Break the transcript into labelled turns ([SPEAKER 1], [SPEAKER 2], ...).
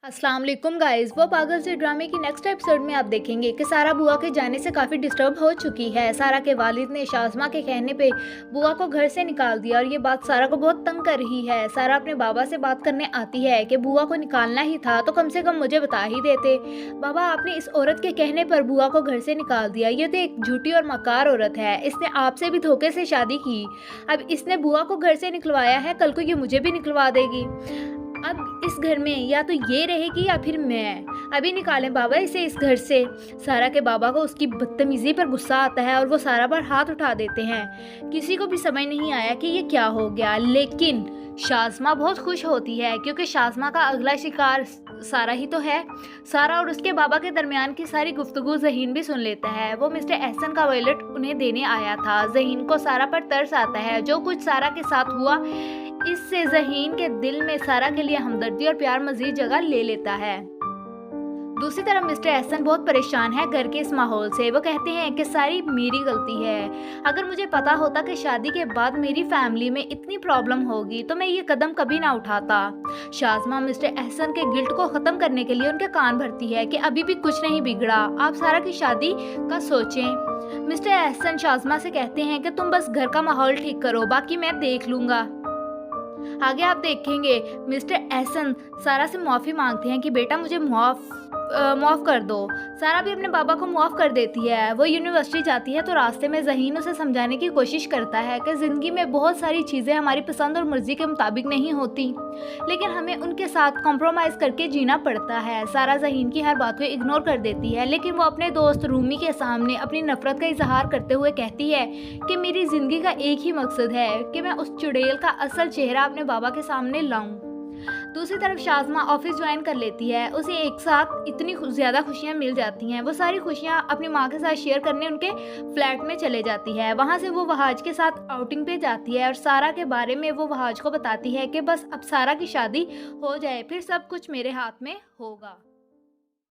[SPEAKER 1] अस्सलाम वालेकुम गाइस। वो पागल से ड्रामे की नेक्स्ट एपिसोड में आप देखेंगे कि सारा बुआ के जाने से काफ़ी डिस्टर्ब हो चुकी है। सारा के वालिद ने शाज़मा के कहने पे बुआ को घर से निकाल दिया और ये बात सारा को बहुत तंग कर रही है। सारा अपने बाबा से बात करने आती है कि बुआ को निकालना ही था तो कम से कम मुझे बता ही देते। बाबा, आपने इस औरत के कहने पर बुआ को घर से निकाल दिया। ये तो एक झूठी और मकार औरत है। इसने आपसे भी धोखे से शादी की। अब इसने बुआ को घर से निकलवाया है, कल को ये मुझे भी निकलवा देगी। अब इस घर में या तो ये रहेगी या फिर मैं। अभी निकालें बाबा इसे इस घर से। सारा के बाबा को उसकी बदतमीज़ी पर गुस्सा आता है और वो सारा पर हाथ उठा देते हैं। किसी को भी समझ नहीं आया कि ये क्या हो गया, लेकिन शाज़मा बहुत खुश होती है क्योंकि शाज़मा का अगला शिकार सारा ही तो है। सारा और उसके बाबा के दरमियान की सारी गुफ्तगू ज़हीन भी सुन लेता है। वो मिस्टर एहसन का वॉलेट उन्हें देने आया था। ज़हीन को सारा पर तरस आता है। जो कुछ सारा के साथ हुआ, इससे ज़हीन के दिल में सारा के लिए हमदर्दी और प्यार मज़ीद जगह ले लेता है। दूसरी तरफ मिस्टर एहसन बहुत परेशान है घर के इस माहौल से। वो कहते हैं कि सारी मेरी गलती है। अगर मुझे पता होता कि शादी के बाद मेरी फैमिली में इतनी प्रॉब्लम होगी तो मैं ये कदम कभी ना उठाता। शाज़मा मिस्टर एहसन के गिल्ट को ख़त्म करने के लिए उनके कान भरती है कि अभी भी कुछ नहीं बिगड़ा, आप सारा की शादी का सोचें। मिस्टर एहसन शाज़मा से कहते हैं कि तुम बस घर का माहौल ठीक करो, बाकी मैं देख लूँगा। आगे आप देखेंगे मिस्टर एहसन सारा से माफ़ी मांगते हैं कि बेटा मुझे माफ़ कर दो। सारा भी अपने बाबा को माफ़ कर देती है। वो यूनिवर्सिटी जाती है तो रास्ते में ज़हीन उसे समझाने की कोशिश करता है कि ज़िंदगी में बहुत सारी चीज़ें हमारी पसंद और मर्ज़ी के मुताबिक नहीं होती, लेकिन हमें उनके साथ कॉम्प्रोमाइज़ करके जीना पड़ता है। सारा ज़हीन की हर बात को इग्नोर कर देती है, लेकिन वो अपने दोस्त रूमी के सामने अपनी नफ़रत का इजहार करते हुए कहती है कि मेरी ज़िंदगी का एक ही मकसद है कि मैं उस चुड़ैल का असल चेहरा अपने बाबा के सामने लाऊं। दूसरी तरफ शाज़मा ऑफिस ज्वाइन कर लेती है। उसे एक साथ इतनी ज़्यादा खुशियाँ मिल जाती हैं। वो सारी खुशियाँ अपनी माँ के साथ शेयर करने उनके फ्लैट में चले जाती है। वहाँ से वो वहाज के साथ आउटिंग पे जाती है और सारा के बारे में वो वहाज को बताती है कि बस अब सारा की शादी हो जाए, फिर सब कुछ मेरे हाथ में होगा।